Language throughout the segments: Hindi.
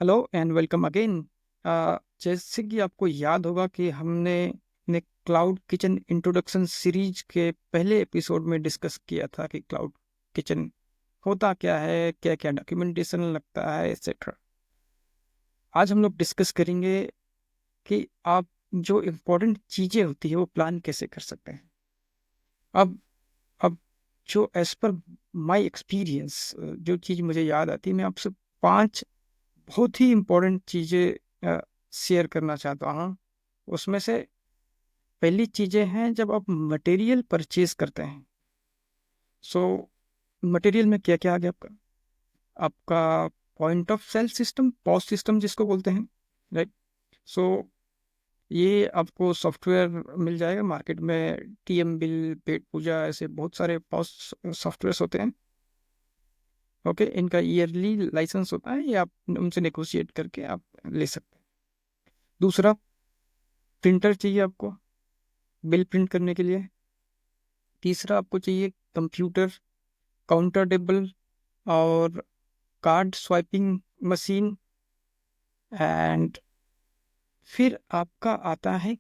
Hello and welcome again. जैसे कि आपको याद होगा कि हमने ने क्लाउड किचन इंट्रोडक्शन सीरीज के पहले एपिसोड में डिस्कस किया था कि क्लाउड किचन होता क्या है, क्या क्या डॉक्यूमेंटेशन लगता है, एक्सेट्रा। आज हम लोग डिस्कस करेंगे कि आप जो इम्पोर्टेंट चीज़ें होती है वो प्लान कैसे कर सकते हैं। अब अब जो एज पर माय एक्सपीरियंस जो चीज़ मुझे याद आती है, मैं आपसे 5 बहुत ही इम्पोर्टेंट चीज़ें शेयर करना चाहता हूँ। उसमें से पहली चीज़ें हैं जब आप मटेरियल परचेज करते हैं। सो मटेरियल में क्या क्या आ गया आपका आपका point of sale system, POS system जिसको बोलते हैं, राइट। सो ये आपको सॉफ्टवेयर मिल जाएगा मार्केट में। टीएम बिल, पेट पूजा, ऐसे बहुत सारे पॉस सॉफ्टवेयर होते हैं। ओके, इनका ईयरली लाइसेंस होता है, ये आप उनसे नेगोशिएट करके आप ले सकते हैं। दूसरा, प्रिंटर चाहिए आपको बिल प्रिंट करने के लिए। तीसरा, आपको चाहिए कंप्यूटर, काउंटर टेबल और कार्ड स्वाइपिंग मशीन। एंड फिर आपका आता है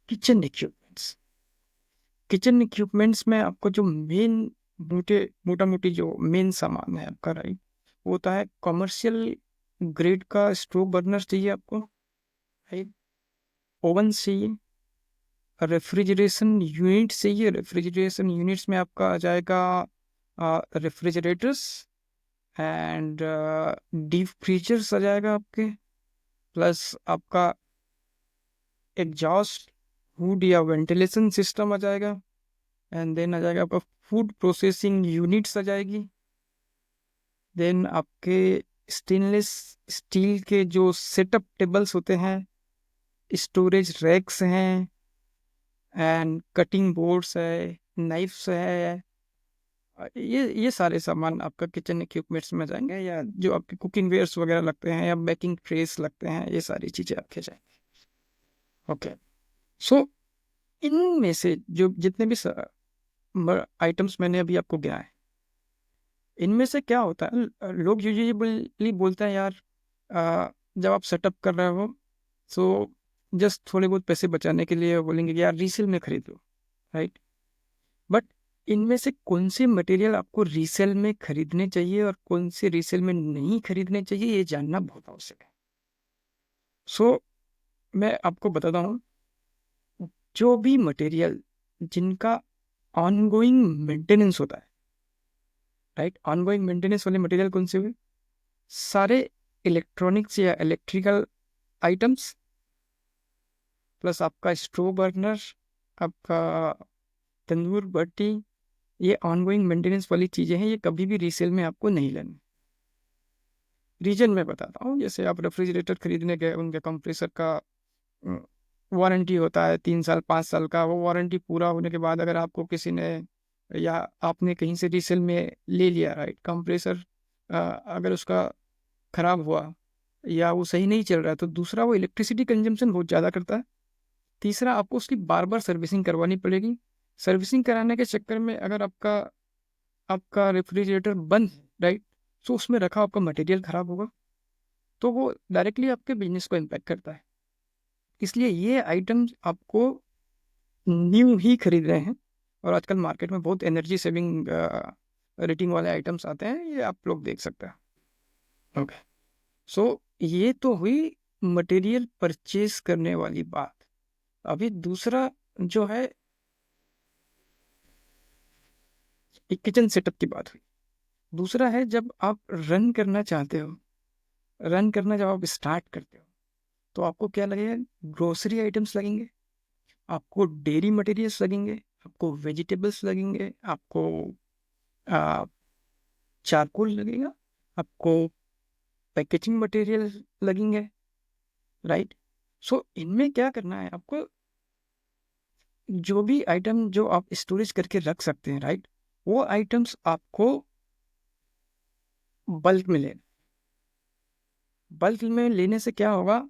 किचन इक्विपमेंट्स। किचन इक्विपमेंट्स में आपको जो मेन मोटा मोटी जो मेन सामान है आपका, राइट, वो होता है कॉमर्शियल ग्रेड का स्टोव बर्नर चाहिए आपको, राइट। ओवन चाहिए, रेफ्रिजरेशन यूनिट चाहिए। रेफ्रिजरेशन यूनिट्स में आपका आ जाएगा रेफ्रिजरेटर्स एंड डीप फ्रीजर्स आ जाएगा आपके, प्लस आपका एग्जॉस्ट हुड या वेंटिलेशन सिस्टम आ जाएगा। एंड देन आ जाएगा आपका फूड प्रोसेसिंग यूनिट्स आ जाएगी। देन आपके स्टेनलेस स्टील के जो सेटअप टेबल्स होते हैं, स्टोरेज रैक्स हैं, एंड कटिंग बोर्ड्स है, नाइफ्स है। ये सारे सामान आपका किचन इक्विपमेंट्स में जाएंगे, या जो आपके कुकिंग वेयर्स वगैरह लगते हैं या बेकिंग ट्रेस लगते हैं, ये सारी चीज़ें आपके जाएंगे। ओके। सो इनमें से जो जितने भी आइटम्स मैंने अभी आपको गिनाए, इनमें से क्या होता है, लोग यूजुअली बोलते हैं यार, जब आप सेटअप कर रहे हो, सो जस्ट थोड़े बहुत पैसे बचाने के लिए बोलेंगे कि यार रीसेल में खरीद लो, राइट। बट इनमें से कौन से मटेरियल आपको रीसेल में खरीदने चाहिए और कौन से रीसेल में नहीं खरीदने चाहिए, ये जानना बहुत आवश्यक है। सो मैं आपको बताता हूँ, जो भी मटेरियल जिनका ऑनगोइंग मेंटेनेंस होता है, राइट, ऑनगोइंग मेंटेनेंस वाले मटेरियल कौन से हुए? सारे इलेक्ट्रॉनिक्स या इलेक्ट्रिकल आइटम्स, प्लस आपका स्टोव बर्नर, आपका तंदूर भट्टी, ये ऑनगोइंग मेंटेनेंस वाली चीज़ें हैं, ये कभी भी रीसेल में आपको नहीं लेनी। रीजन मैं बताता हूँ, जैसे आप रेफ्रिजरेटर खरीदने गए, उनके कंप्रेसर का वारंटी होता है 3 साल 5 साल का। वो वारंटी पूरा होने के बाद अगर आपको किसी ने या आपने कहीं से रीसेल में ले लिया, राइट, कंप्रेसर, अगर उसका खराब हुआ या वो सही नहीं चल रहा है, तो दूसरा, वो इलेक्ट्रिसिटी कंजम्पशन बहुत ज़्यादा करता है। तीसरा, आपको उसकी बार बार सर्विसिंग करवानी पड़ेगी। सर्विसिंग कराने के चक्कर में अगर आपका आपका रेफ्रिजरेटर बंद है, राइट, तो उसमें रखा आपका मटेरियल खराब होगा, तो वो डायरेक्टली आपके बिजनेस को इम्पैक्ट करता है। इसलिए ये आइटम आपको न्यू ही खरीद रहे हैं, और आजकल मार्केट में बहुत एनर्जी सेविंग रेटिंग वाले आइटम्स आते हैं, ये आप लोग देख सकते हैं। ओके। सो ये तो हुई मटेरियल परचेज करने वाली बात। अभी दूसरा जो है, एक किचन सेटअप की बात हुई। दूसरा है, जब आप रन करना चाहते हो, रन करना जब आप स्टार्ट करते हो, तो आपको क्या लगेगा? ग्रोसरी आइटम्स लगेंगे, आपको डेयरी मटेरियल्स लगेंगे, आपको वेजिटेबल्स लगेंगे, आपको चारकोल लगेगा, आपको पैकेजिंग मटेरियल लगेंगे, राइट। सो इनमें क्या करना है आपको? जो भी आइटम जो आप स्टोरेज करके रख सकते हैं, राइट, वो आइटम्स आपको बल्क में लेना। बल्क में लेने से क्या होगा?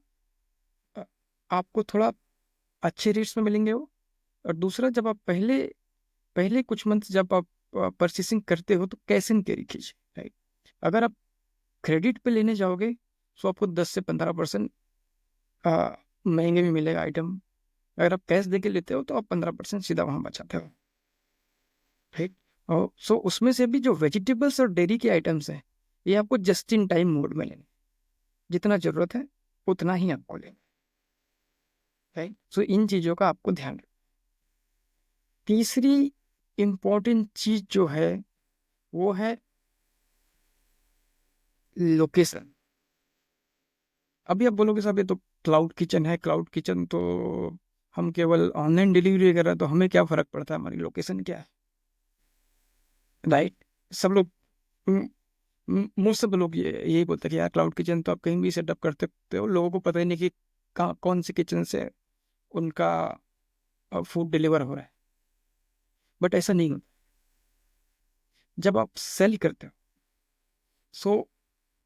अ, आपको थोड़ा अच्छे रेट्स में मिलेंगे वो। और दूसरा, जब आप पहले पहले कुछ मंथ जब आप परचेसिंग करते हो, तो कैश एंड कैरी कीजिए, राइट। अगर आप क्रेडिट पे लेने जाओगे, सो आपको 10 से 15% महंगे भी मिलेगा आइटम। अगर आप कैश दे के लेते हो तो आप 15% सीधा वहाँ बचाते हो, ठीक। और सो उसमें से भी जो वेजिटेबल्स और डेयरी के आइटम्स हैं, ये आपको जस्ट इन टाइम मोड में लेने, जितना ज़रूरत है उतना ही आपको लेना, राइट। सो इन चीज़ों का आपको ध्यान रखना। तीसरी इम्पोर्टेंट चीज़ जो है वो है लोकेशन। अभी आप बोलोगे साहब ये तो क्लाउड किचन है, क्लाउड किचन तो हम केवल ऑनलाइन डिलीवरी कर रहे हैं, तो हमें क्या फ़र्क पड़ता है, हमारी लोकेशन क्या है, राइट। सब लोग मोस्ट ऑफ लोग ये यही बोलते हैं कि यार क्लाउड किचन तो आप कहीं भी सेटअप कर सकते हो, लोगों को पता ही नहीं कि कौन सी किचन से उनका फूड डिलीवर हो रहा है। बट ऐसा नहीं होता। जब आप सेल करते हो, सो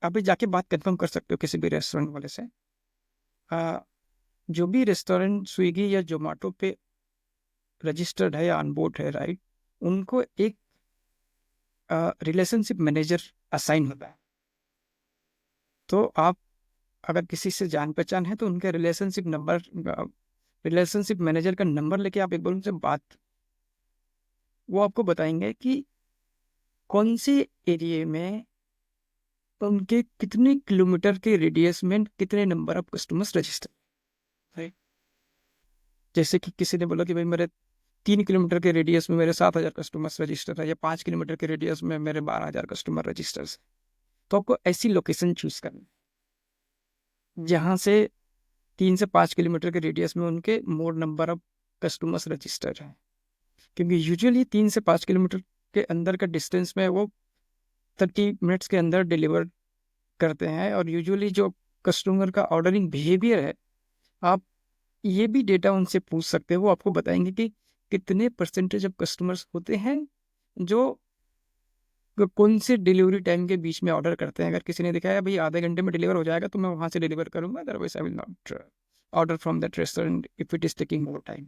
अभी जाके बात कंफर्म कर सकते हो किसी भी रेस्टोरेंट वाले से। जो भी रेस्टोरेंट स्विगी या जोमेटो पे रजिस्टर्ड है या ऑनबोर्ड है, राइट, उनको एक रिलेशनशिप मैनेजर असाइन होता है। तो आप अगर किसी से जान पहचान है तो उनके रिलेशनशिप मैनेजर का नंबर लेके आप एक बार उनसे बात, वो आपको बताएंगे कि कौन से एरिया में उनके कितने किलोमीटर के रेडियस में कितने नंबर ऑफ कस्टमर्स रजिस्टर है। जैसे कि किसी ने बोला कि भाई मेरे 3 किलोमीटर के रेडियस में मेरे 7,000 कस्टमर्स रजिस्टर है, या 5 किलोमीटर के रेडियस में मेरे 12,000 कस्टमर रजिस्टर्स। तो आपको ऐसी लोकेशन चूज करनी जहाँ से 3 से 5 किलोमीटर के रेडियस में उनके मोर नंबर ऑफ कस्टमर्स रजिस्टर हैं। क्योंकि यूजुअली 3 से 5 किलोमीटर के अंदर का डिस्टेंस में वो 30 मिनट्स के अंदर डिलीवर करते हैं। और यूजुअली जो कस्टमर का ऑर्डरिंग बिहेवियर है, आप ये भी डेटा उनसे पूछ सकते हो। वो आपको बताएंगे कि कितने परसेंटेज ऑफ कस्टमर्स होते हैं जो कौन से डिलीवरी टाइम के बीच में ऑर्डर करते हैं। अगर किसी ने दिखाया भाई आधे घंटे में डिलीवर हो जाएगा तो मैं वहाँ से डिलीवर करूँगा, otherwise I will not order from that restaurant if it is taking more time,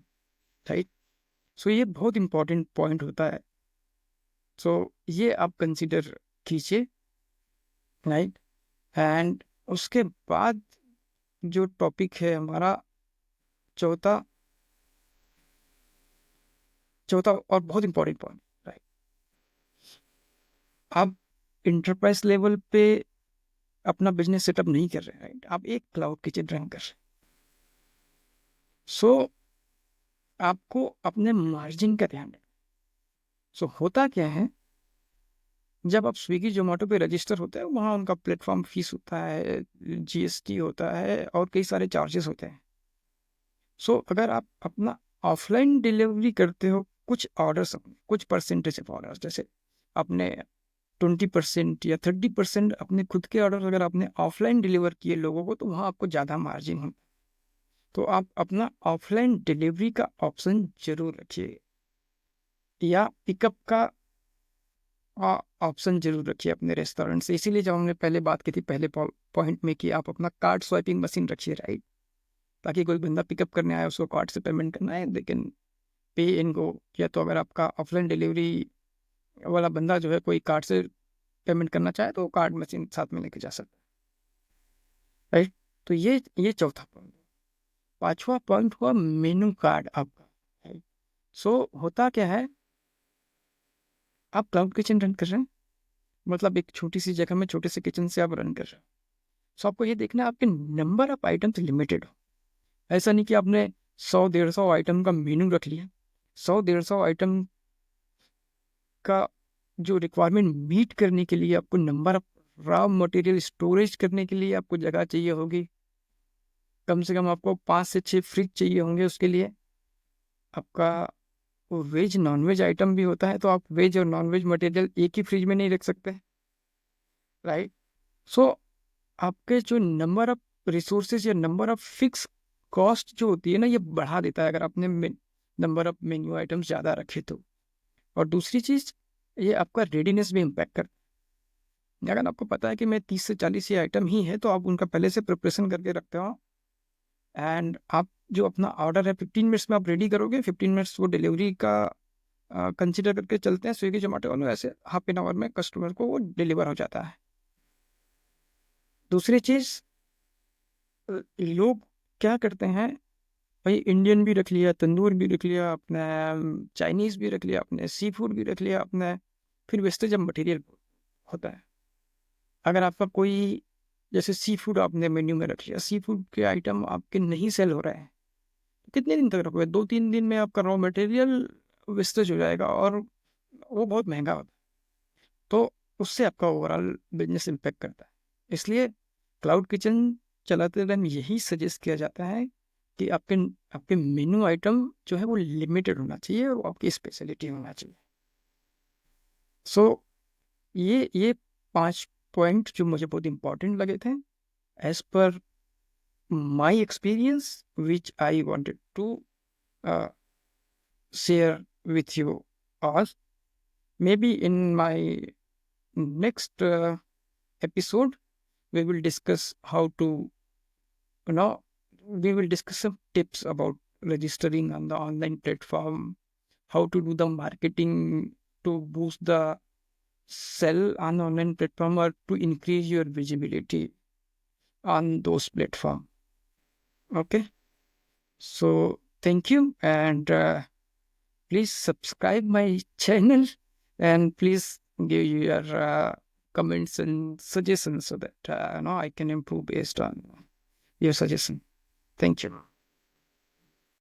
right. So ये बहुत इंपॉर्टेंट पॉइंट होता है। सो ये आप कंसिडर कीजिए, राइट। एंड उसके बाद जो टॉपिक है हमारा चौथा चौथा और बहुत इंपॉर्टेंट पॉइंट, राइट। आप इंटरप्राइज लेवल पे अपना बिजनेस सेटअप नहीं कर रहे हैं, राइट, आप एक क्लाउड किचन रन कर रहे हैं। सो आपको अपने मार्जिन का ध्यान रखना। सो होता क्या है, जब आप स्विगी जोमेटो पे रजिस्टर होते हैं, वहाँ उनका प्लेटफॉर्म फीस होता है, जीएसटी होता है और कई सारे चार्जेस होते हैं। सो अगर आप अपना ऑफलाइन डिलीवरी करते हो, कुछ ऑर्डर्स, कुछ परसेंटेज ऑफ ऑर्डर्स, जैसे आपने 20% या 30% अपने खुद के ऑर्डर अगर आपने ऑफलाइन डिलीवर किए लोगों को, तो वहाँ आपको ज़्यादा मार्जिन हो। तो आप अपना ऑफलाइन डिलीवरी का ऑप्शन जरूर रखिए, या पिकअप का ऑप्शन जरूर रखिए अपने रेस्टोरेंट से। इसीलिए जब हमने पहले बात की थी पहले पॉइंट में कि आप अपना कार्ड स्वाइपिंग मशीन रखिए, राइट, ताकि कोई बंदा पिकअप करने आए उसको कार्ड से पेमेंट करना है, लेकिन पे इन गो। या तो अगर आपका ऑफलाइन डिलीवरी वाला बंदा जो है कोई कार्ड से पेमेंट करना चाहे तो कार्ड मशीन साथ में लेके जा सकता है, राइट। तो ये चौथा पॉइंट। पांचवा पॉइंट हुआ मेनू कार्ड आपका, राइट। सो होता क्या है, आप क्लाउड किचन रन कर रहे हैं, मतलब एक छोटी सी जगह में छोटे से किचन से आप रन कर रहे हैं। सो आपको ये देखना है आपके नंबर ऑफ आइटम्स लिमिटेड हो। ऐसा नहीं कि आपने 100-150 आइटम का मेनू रख लिया। 100-150 आइटम का जो रिक्वायरमेंट मीट करने के लिए आपको number of raw material storage करने के लिए आपको जगह चाहिए होगी। कम से कम आपको 5 से 6 फ्रिज चाहिए होंगे उसके लिए। आपका वेज नॉन वेज आइटम भी होता है, तो आप वेज और नॉन वेज मटेरियल एक ही फ्रिज में नहीं रख सकते, राइट। सो आपके जो नंबर ऑफ रिसोर्सेज या नंबर ऑफ फिक्स कॉस्ट जो होती है ना, ये बढ़ा देता है अगर आपने नंबर ऑफ मेन्यू आइटम्स ज़्यादा रखे तो। और दूसरी चीज़, ये आपका रेडीनेस भी इम्पैक्ट करता है। अगर आपको पता है कि मैं 30 से 40 ये आइटम ही है, तो आप उनका पहले से प्रिपरेशन करके रखते हो, एंड आप जो अपना ऑर्डर है 15 मिनट्स में आप रेडी करोगे। 15 मिनट्स वो डिलीवरी का कंसिडर करके चलते हैं स्विगी जोमेटो वालों, ऐसे हाफ एन आवर में कस्टमर को वो डिलीवर हो जाता है। दूसरी चीज़, लोग क्या करते हैं भाई, इंडियन भी रख लिया, तंदूर भी रख लिया अपना, चाइनीज भी रख लिया अपने, सी फूड भी रख लिया अपना, फिर वेस्टेज ऑफ मटेरियल होता है। अगर आपका कोई जैसे सी फूड आपने मेन्यू में रख लिया, सी फूड के आइटम आपके नहीं सेल हो रहे हैं, तो कितने दिन तक रखोगे? 2-3 दिन में आपका रॉ मटेरियल वेस्टेज हो जाएगा, और वो बहुत महंगा होता है। तो उससे आपका ओवरऑल बिजनेस इम्पेक्ट करता है। इसलिए क्लाउड किचन चलाते टाइम यही सजेस्ट किया जाता है कि आपके आपके मेनू आइटम जो है वो लिमिटेड होना चाहिए, और वो आपकी स्पेशलिटी होना चाहिए। सो ये 5 पॉइंट जो मुझे बहुत इंपॉर्टेंट लगे थे, एज पर my experience, which I wanted to share with you all. Maybe in my next episode, we will discuss how to, you know, we will discuss some tips about registering on the online platform, how to do the marketing to boost the sell on online platform, or to increase your visibility on those platform. Okay. So thank you, and please subscribe my channel, and please give your comments and suggestions so that I can improve based on your suggestion. Thank you.